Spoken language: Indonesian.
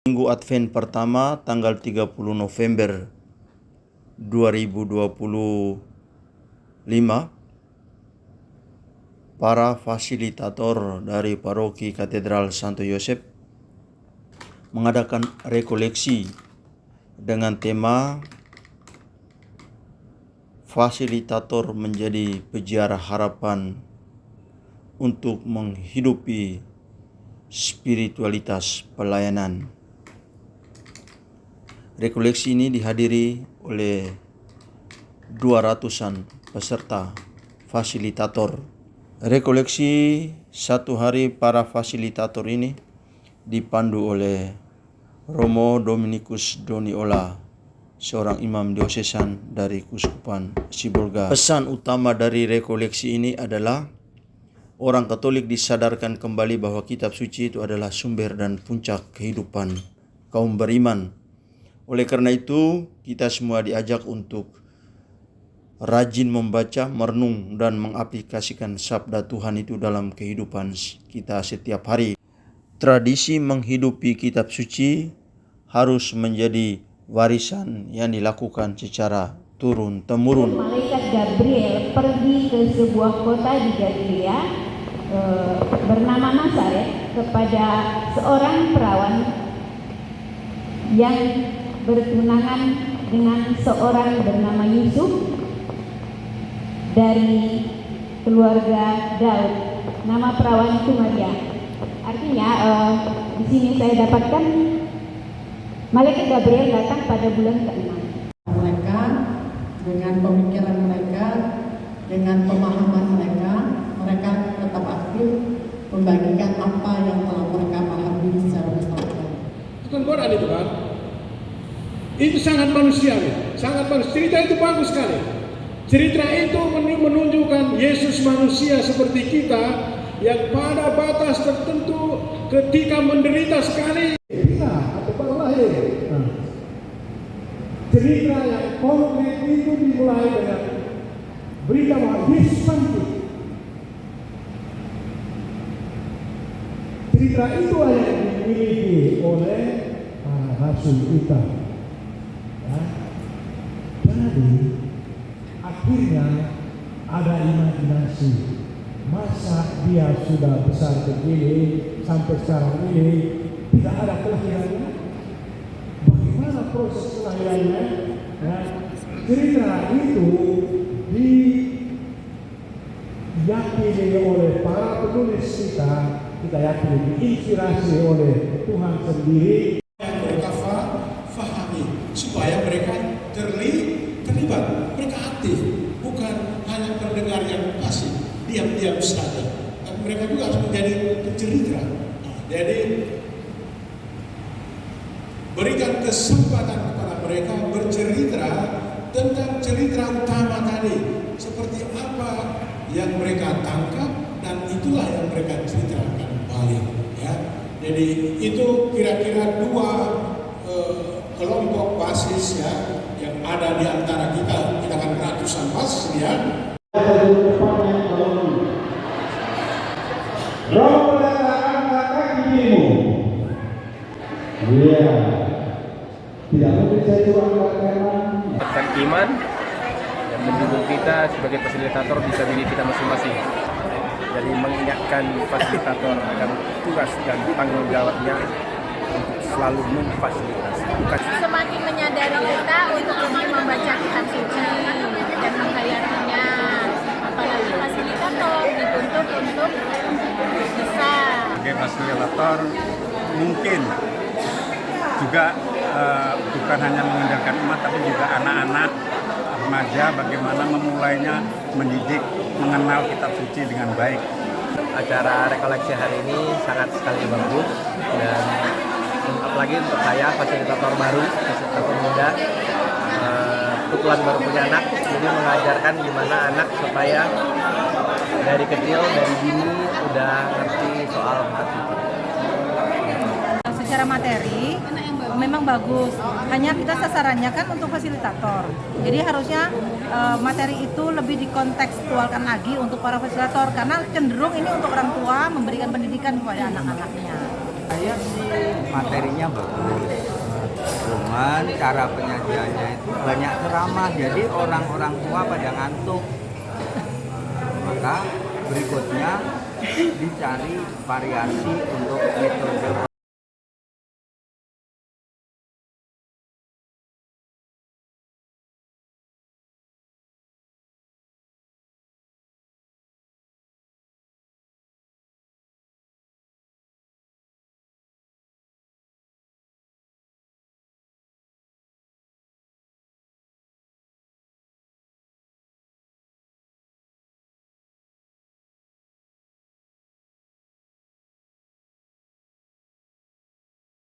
Minggu Advent pertama tanggal 30 November 2025, para fasilitator dari Paroki Katedral Santo Yosef mengadakan rekoleksi dengan tema fasilitator menjadi peziarah harapan untuk menghidupi spiritualitas pelayanan. Rekoleksi ini dihadiri oleh 200-an peserta fasilitator. Rekoleksi satu hari para fasilitator ini dipandu oleh Romo Dominikus Doniola, seorang imam diosesan dari Kuskupan Sibolga. Pesan utama dari rekoleksi ini adalah orang Katolik disadarkan kembali bahwa kitab suci itu adalah sumber dan puncak kehidupan kaum beriman. Oleh karena itu, kita semua diajak untuk rajin membaca, merenung, dan mengaplikasikan sabda Tuhan itu dalam kehidupan kita setiap hari. Tradisi menghidupi kitab suci harus menjadi warisan yang dilakukan secara turun-temurun. Malaikat Gabriel pergi ke sebuah kota di Galilea bernama Nazaret kepada seorang perawan yang bertunangan dengan seorang bernama Yusuf dari keluarga Daud. Nama perawan itu Maria. Artinya di sini saya dapatkan Malaikat Gabriel datang pada bulan ke-6. Mereka dengan pemikiran mereka, dengan pemahaman mereka, mereka tetap aktif membagikan apa yang telah mereka pahami secara bersama. Itu kan Quran itu kan? Itu sangat manusiawi, sangat bagus. Cerita itu bagus sekali. Cerita itu menunjukkan Yesus manusia seperti kita yang pada batas tertentu ketika menderita sekali. Atau baru lahir. Cerita yang konkret itu dimulai dengan berita bahwa Yesus bangkit. Cerita itu yang dimiliki oleh para rasul kita. Ya. Jadi akhirnya ada imajinasi, masa dia sudah besar begini sampai sekarang ini tidak ada kelahirannya, bagaimana proses kelahirannya? Ya. Cerita itu diyakini oleh para penulis kita yakini diinspirasi oleh Tuhan sendiri. Mereka fahami supaya mereka terlibat, mereka aktif, bukan hanya pendengar yang pasif, diam-diam saja. Tapi mereka juga harus menjadi pencerita. Jadi berikan kesempatan kepada mereka bercerita tentang cerita utama tadi, seperti apa yang mereka tangkap dan itulah yang mereka ceritakan balik. Ya. Jadi itu kira-kira dua kelompok basis ya yang ada di antara kita. Kita kan ratusan basis ya. Romo angkat kakimu. Iya. Tidak mungkin saya cuma mengatakan tentang iman dan mendukung kita sebagai fasilitator bisa diri kita masing-masing. Jadi mengingatkan fasilitator akan tugas dan tanggung jawabnya untuk selalu memfasilitasi. Semakin menyadari kita untuk lebih membaca kitab suci dan menghayatinya. Apalagi fasilitator dituntut untuk bisa. Sebagai fasilitator mungkin juga bukan hanya mengajarkan umat tapi juga anak-anak remaja bagaimana memulainya mendidik mengenal kitab suci dengan baik. Acara rekoleksi hari ini sangat sekali bagus dan apalagi untuk saya fasilitator baru, fasilitator muda, kebetulan baru punya anak, jadi mengajarkan gimana anak supaya dari kecil, dari dini udah ngerti soal kitab suci. Secara materi memang bagus, hanya kita sasarannya kan untuk fasilitator. Jadi harusnya materi itu lebih dikontekstualkan lagi untuk para fasilitator karena cenderung ini untuk orang tua memberikan pendidikan kepada anak-anaknya. Saya sih materinya bagus, cuman cara penyajiannya itu banyak ceramah, jadi orang-orang tua pada ngantuk. Maka berikutnya dicari variasi untuk metode